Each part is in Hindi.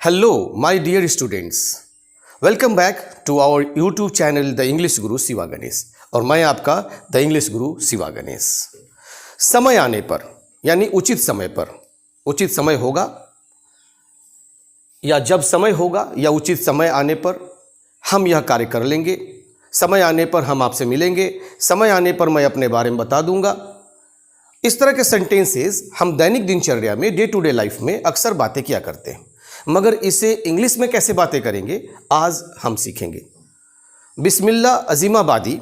Hello, my dear students. Welcome back to our YouTube channel the English गुरु शिवा गणेश और मैं आपका द इंग्लिश गुरु शिवा गणेश। समय आने पर यानी उचित समय पर, उचित समय होगा या जब समय होगा या उचित समय आने पर हम यह कार्य कर लेंगे। समय आने पर हम आपसे मिलेंगे, समय आने पर मैं अपने बारे में बता दूंगा। इस तरह के सेंटेंसेस हम दैनिक दिनचर्या में, डे टू डे लाइफ में अक्सर बातें किया करते हैं, मगर इसे इंग्लिश में कैसे बातें करेंगे आज हम सीखेंगे। बिस्मिल्लाह अजीमाबादी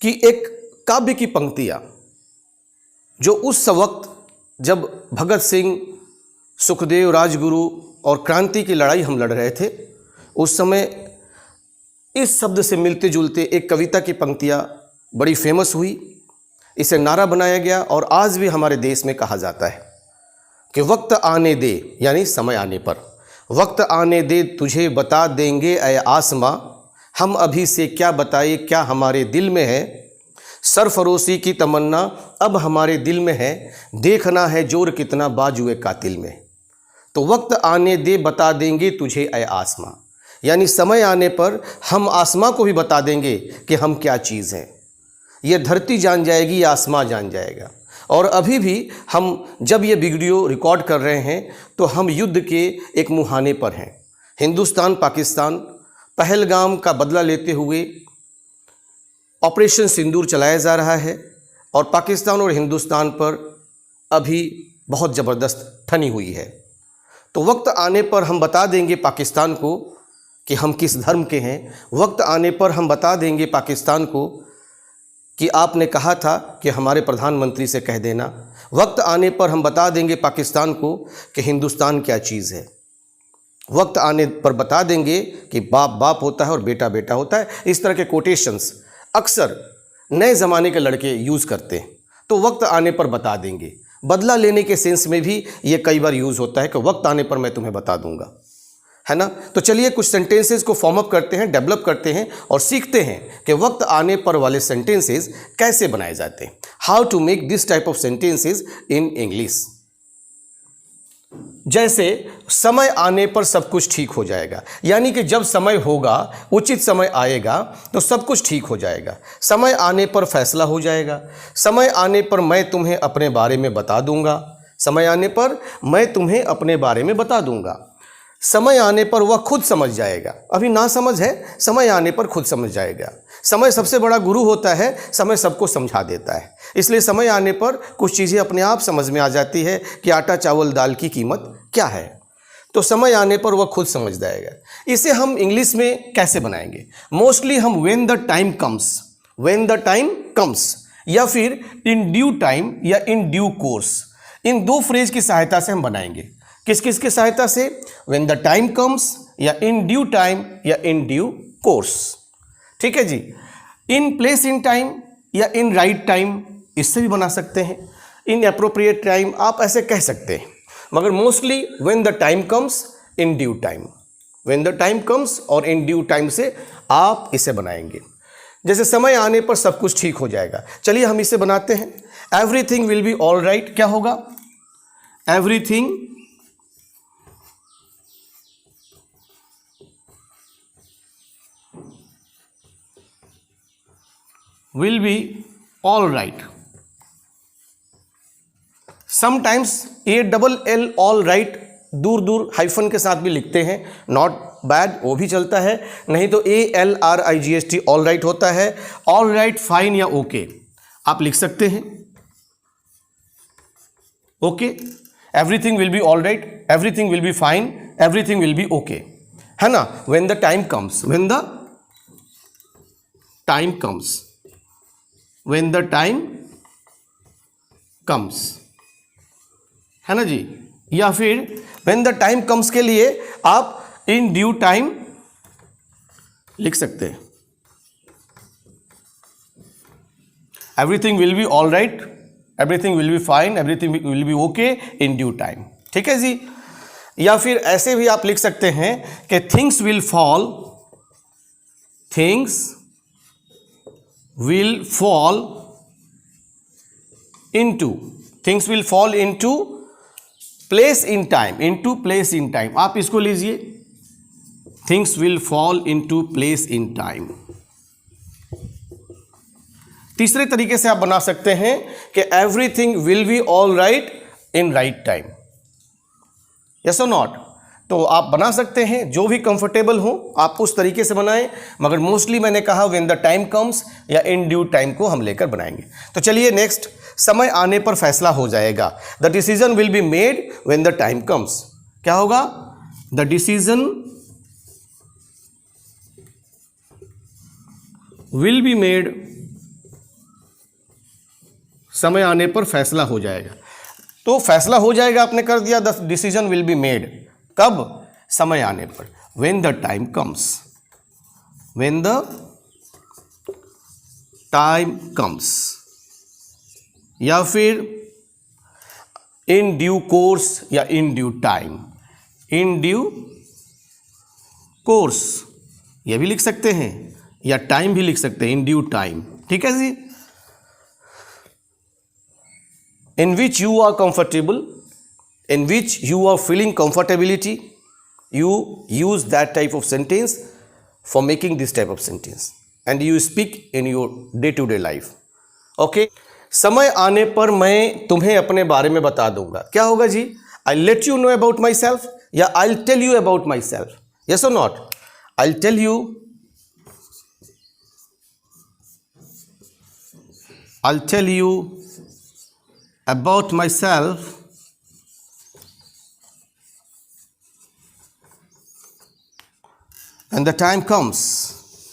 की एक काव्य की पंक्तियाँ जो उस वक्त जब भगत सिंह, सुखदेव, राजगुरु और क्रांति की लड़ाई हम लड़ रहे थे, उस समय इस शब्द से मिलते जुलते एक कविता की पंक्तियाँ बड़ी फेमस हुई। इसे नारा बनाया गया और आज भी हमारे देश में कहा जाता है कि वक्त आने दे, यानी समय आने पर, वक्त आने दे तुझे बता देंगे ऐ आसमां, हम अभी से क्या बताए क्या हमारे दिल में है, सरफरोशी की तमन्ना अब हमारे दिल में है, देखना है जोर कितना बाजुए कातिल में। तो वक्त आने दे बता देंगे तुझे ऐ आसमां, यानी समय आने पर हम आसमां को भी बता देंगे कि हम क्या चीज़ हैं। ये धरती जान जाएगी, ये आसमां जान जाएगा। और अभी भी हम जब ये वीडियो रिकॉर्ड कर रहे हैं तो हम युद्ध के एक मुहाने पर हैं। हिंदुस्तान पाकिस्तान पहलगाम का बदला लेते हुए ऑपरेशन सिंदूर चलाया जा रहा है और पाकिस्तान और हिंदुस्तान पर अभी बहुत ज़बरदस्त ठनी हुई है। तो वक्त आने पर हम बता देंगे पाकिस्तान को कि हम किस धर्म के हैं। वक्त आने पर हम बता देंगे पाकिस्तान को कि आपने कहा था कि हमारे प्रधानमंत्री से कह देना। वक्त आने पर हम बता देंगे पाकिस्तान को कि हिंदुस्तान क्या चीज़ है। वक्त आने पर बता देंगे कि बाप बाप होता है और बेटा बेटा होता है। इस तरह के कोटेशंस अक्सर नए ज़माने के लड़के यूज़ करते हैं। तो वक्त आने पर बता देंगे, बदला लेने के सेंस में भी ये कई बार यूज़ होता है कि वक्त आने पर मैं तुम्हें बता दूंगा, है ना। तो चलिए कुछ सेंटेंसेस को फॉर्म अप करते हैं, डेवलप करते हैं और सीखते हैं कि वक्त आने पर वाले सेंटेंसेस कैसे बनाए जाते हैं। How to make this type of sentences in English. जैसे समय आने पर सब कुछ ठीक हो जाएगा, यानी कि जब समय होगा, उचित समय आएगा तो सब कुछ ठीक हो जाएगा। समय आने पर फैसला हो जाएगा। समय आने पर मैं तुम्हें अपने बारे में बता दूंगा। समय आने पर मैं तुम्हें अपने बारे में बता दूंगा। समय आने पर वह खुद समझ जाएगा। अभी ना समझ है, समय आने पर खुद समझ जाएगा। समय सबसे बड़ा गुरु होता है, समय सबको समझा देता है। इसलिए समय आने पर कुछ चीज़ें अपने आप समझ में आ जाती है कि आटा चावल दाल की कीमत क्या है। तो समय आने पर वह खुद समझ जाएगा। इसे हम इंग्लिश में कैसे बनाएंगे? मोस्टली हम when the time comes, when the time comes या फिर इन ड्यू टाइम या इन ड्यू कोर्स, इन दो फ्रेज की सहायता से हम बनाएंगे। किस किस की सहायता से? व्हेन द टाइम कम्स या इन ड्यू टाइम या इन ड्यू कोर्स। ठीक है जी। इन प्लेस इन टाइम या इन राइट टाइम, इससे भी बना सकते हैं। इन एप्रोप्रिएट टाइम आप ऐसे कह सकते हैं, मगर mostly when the time comes, in due time, when the time comes और इन ड्यू टाइम से आप इसे बनाएंगे। जैसे समय आने पर सब कुछ ठीक हो जाएगा, चलिए हम इसे बनाते हैं। Everything will be all right क्या होगा? Everything will be all right. Sometimes ये डबल एल ऑल राइट दूर दूर हाइफन के साथ भी लिखते हैं, नॉट बैड, वो भी चलता है। नहीं तो ALRIGHT ऑल राइट होता है। ऑल राइट, फाइन या ओके आप लिख सकते हैं। Okay, everything will be all right, everything will be fine, everything will B okay, है ना। When the time comes, when the time comes, when the time comes, है ना जी। या फिर when the time comes के लिए आप in due time लिख सकते हैं। everything will be all right, everything will be fine, everything will be okay in due time। ठीक है जी। या फिर ऐसे भी आप लिख सकते हैं कि things will fall, things will fall into place in time, into place in time, आप इसको लीजिए, things will fall into place in time. तीसरे तरीके से आप बना सकते हैं कि everything will be all right in right time, yes और नॉट। तो आप बना सकते हैं, जो भी कंफर्टेबल हो आप उस तरीके से बनाएं, मगर मोस्टली मैंने कहा व्हेन द टाइम कम्स या इन ड्यू टाइम को हम लेकर बनाएंगे। तो चलिए नेक्स्ट, समय आने पर फैसला हो जाएगा, the decision will be made when the time comes. क्या होगा? The decision will be made, समय आने पर फैसला हो जाएगा। तो फैसला हो जाएगा आपने कर दिया, the decision will be made, कब? समय आने पर, when the time comes, when the time comes, या फिर इन ड्यू कोर्स या in due time, in due course ये भी लिख सकते हैं या टाइम भी लिख सकते हैं, इन ड्यू टाइम। ठीक है जी। in which you are comfortable, in which you are feeling comfortability, you use that type of sentence for making this type of sentence and you speak in your day to day life. Okay? समय आने पर मैं तुम्हें अपने बारे में बता दूंगा। क्या होगा जी? I'll let you know about myself या I'll tell you about myself, yes or not? I'll tell you, I'll tell you about myself when the time comes,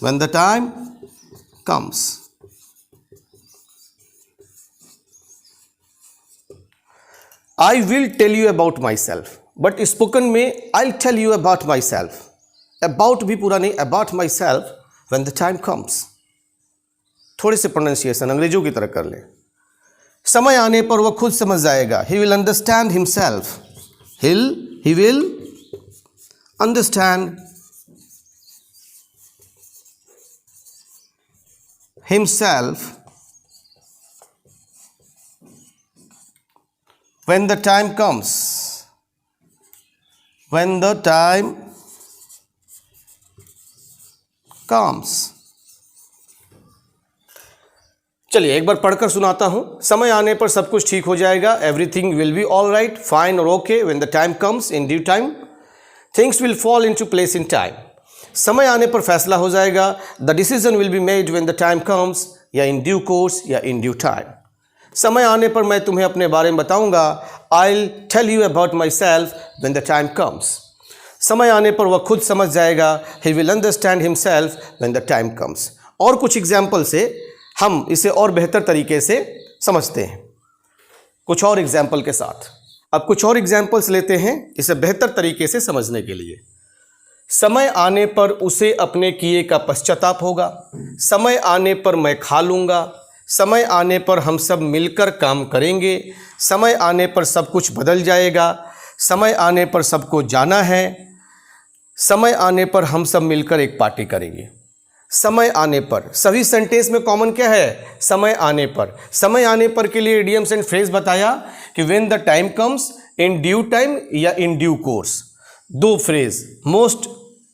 when the time comes. I will tell you about myself, but spoken में I'll tell you about myself, about भी पूरा नहीं, about myself when the time comes। थोड़े से प्रोनाउंसिएशन अंग्रेजों की तरह कर लें। समय आने पर वह खुद समझ जाएगा, he will understand himself, he will understand himself when the time comes, when the time comes। चलिए एक बार पढ़कर सुनाता हूं। समय आने पर सब कुछ ठीक हो जाएगा, everything will be all right, fine और okay when the time comes, in due time things will fall into place in time. समय आने पर फैसला हो जाएगा, the decision will be made when the time comes, या इन ड्यू कोर्स या इन ड्यू टाइम। समय आने पर मैं तुम्हें अपने बारे में बताऊंगा, I will tell you about myself when the time comes. समय आने पर वह खुद समझ जाएगा, he will understand himself when the time comes. और कुछ एग्जाम्पल से हम इसे और बेहतर तरीके से समझते हैं, कुछ और एग्जाम्पल के साथ। अब कुछ और एग्जाम्पल्स लेते हैं इसे बेहतर तरीके से समझने के लिए। समय आने पर उसे अपने किए का पश्चाताप होगा, समय आने पर मैं खा लूँगा, समय आने पर हम सब मिलकर काम करेंगे, समय आने पर सब कुछ बदल जाएगा, समय आने पर सबको जाना है, समय आने पर हम सब मिलकर एक पार्टी करेंगे। समय आने पर, सभी सेंटेंस में कॉमन क्या है? समय आने पर। समय आने पर के लिए इडियम्स एंड फ्रेज बताया कि when the time comes, in due time या इन ड्यू कोर्स। दो फ्रेज मोस्ट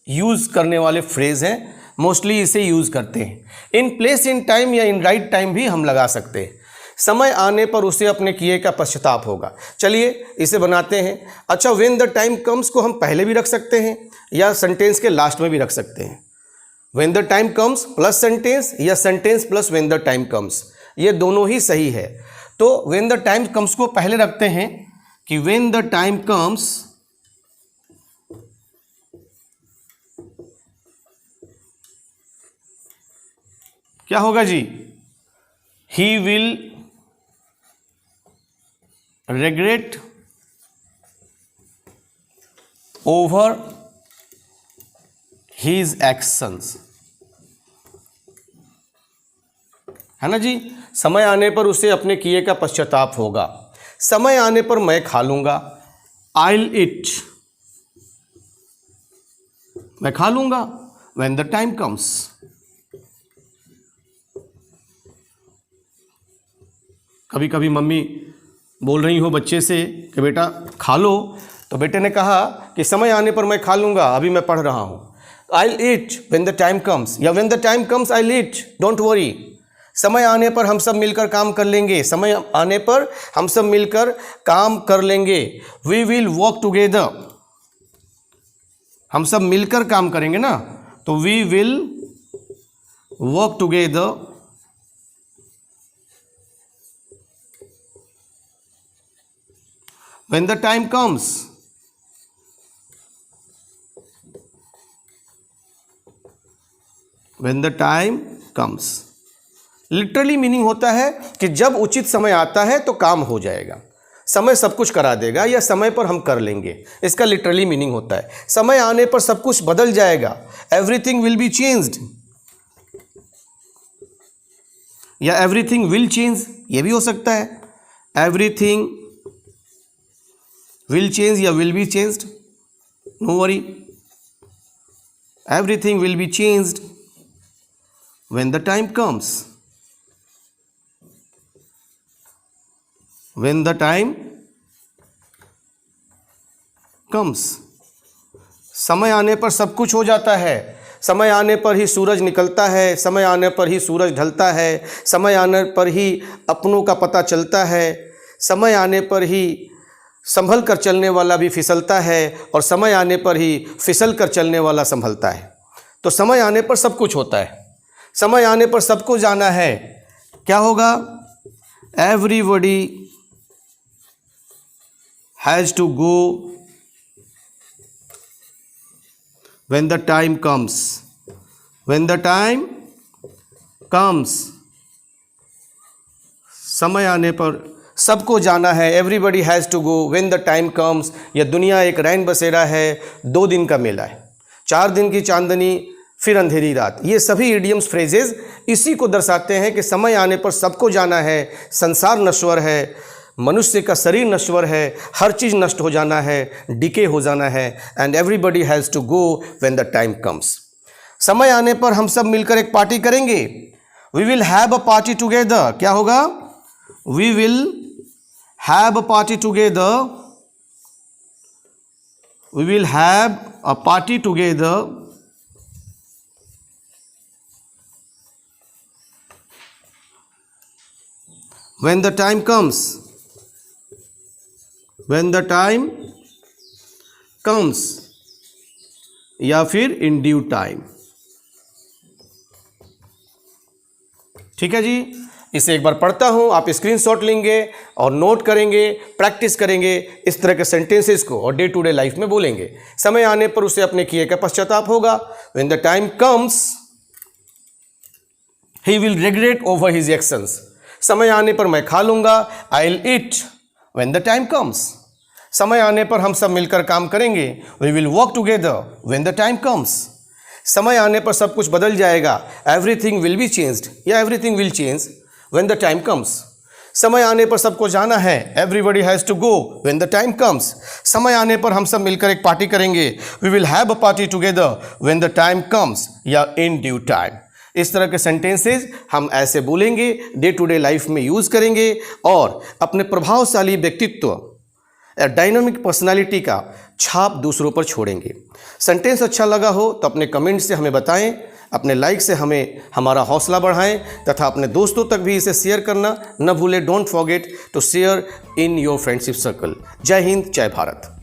यूज करने वाले फ्रेज हैं, मोस्टली इसे यूज करते हैं। इन प्लेस इन टाइम या इन राइट टाइम भी हम लगा सकते हैं। समय आने पर उसे अपने किए का पश्चाताप होगा। चलिए इसे बनाते हैं। अच्छा, व्हेन द टाइम कम्स को हम पहले भी रख सकते हैं या सेंटेंस के लास्ट में भी रख सकते हैं। When the time comes plus sentence या sentence plus when the time comes, ये दोनों ही सही है। तो व्हेन द टाइम कम्स को पहले रखते हैं कि व्हेन द टाइम कम्स क्या होगा जी? He will regret over his actions, है ना जी। समय आने पर उसे अपने किए का पश्चाताप होगा। समय आने पर मैं खा लूंगा, I'll eat, मैं खा लूंगा when the time comes। कभी कभी मम्मी बोल रही हो बच्चे से कि बेटा खा लो, तो बेटे ने कहा कि समय आने पर मैं खा लूँगा, अभी मैं पढ़ रहा हूँ। I'll eat when the time comes, या when the time comes I'll eat, don't worry। समय आने पर हम सब मिलकर काम कर लेंगे, समय आने पर हम सब मिलकर काम कर लेंगे। We will work together, हम सब मिलकर काम करेंगे ना, तो we will work together when the time comes। When the time comes, literally meaning होता है कि जब उचित समय आता है तो काम हो जाएगा, समय सब कुछ करा देगा या समय पर हम कर लेंगे, इसका लिटरली मीनिंग होता है। समय आने पर सब कुछ बदल जाएगा, एवरीथिंग विल बी चेंज्ड, या एवरीथिंग विल चेंज, ये भी हो सकता है। एवरीथिंग विल चेंज या will be changed, no worry, everything will be changed when the time comes, when the time comes। समय आने पर सब कुछ हो जाता है, समय आने पर ही सूरज निकलता है, समय आने पर ही सूरज ढलता है, समय आने पर ही अपनों का पता चलता है, समय आने पर ही संभल कर चलने वाला भी फिसलता है, और समय आने पर ही फिसल कर चलने वाला संभलता है। तो समय आने पर सब कुछ होता है, समय आने पर सबको जाना है। क्या होगा? Everybody has to go when the time comes, when the time comes, समय आने पर सबको जाना है। Everybody has to go when the time comes। यह दुनिया एक रैन बसेरा है, 2 दिन का मेला है, 4 दिन की चांदनी फिर अंधेरी रात। ये सभी इडियम्स फ्रेजेस इसी को दर्शाते हैं कि समय आने पर सबको जाना है, संसार नश्वर है, मनुष्य का शरीर नश्वर है, हर चीज़ नष्ट हो जाना है, डिके हो जाना है। And everybody has to go when the time comes. समय आने पर हम सब मिलकर एक पार्टी करेंगे। We will have a party together. क्या होगा? We will have a party together, we will have a party together when the time comes, when the time comes, या फिर in due time। ठीक है जी, इसे एक बार पढ़ता हूं, आप स्क्रीनशॉट लेंगे और नोट करेंगे, प्रैक्टिस करेंगे इस तरह के सेंटेंसेस को और डे टू डे लाइफ में बोलेंगे। समय आने पर उसे अपने किए का पश्चाताप होगा। when the time comes he will regret over his actions। समय आने पर मैं खा लूँगा। I'll eat when the time comes। समय आने पर हम सब मिलकर काम करेंगे। We will work together when the time comes। समय आने पर सब कुछ बदल जाएगा। Everything will be changed या everything will change when the time comes। समय आने पर सबको जाना है। Everybody has to go when the time comes। समय आने पर हम सब मिलकर एक पार्टी करेंगे। We will have a party together when the time comes या in due time। इस तरह के सेंटेंसेस हम ऐसे बोलेंगे, डे टू डे लाइफ में यूज़ करेंगे और अपने प्रभावशाली व्यक्तित्व, डायनामिक पर्सनालिटी का छाप दूसरों पर छोड़ेंगे। सेंटेंस अच्छा लगा हो तो अपने कमेंट से हमें बताएं, अपने लाइक से हमें हमारा हौसला बढ़ाएं तथा अपने दोस्तों तक भी इसे शेयर करना न भूलें। Don't forget to share in your friendship circle. जय हिंद, जय भारत।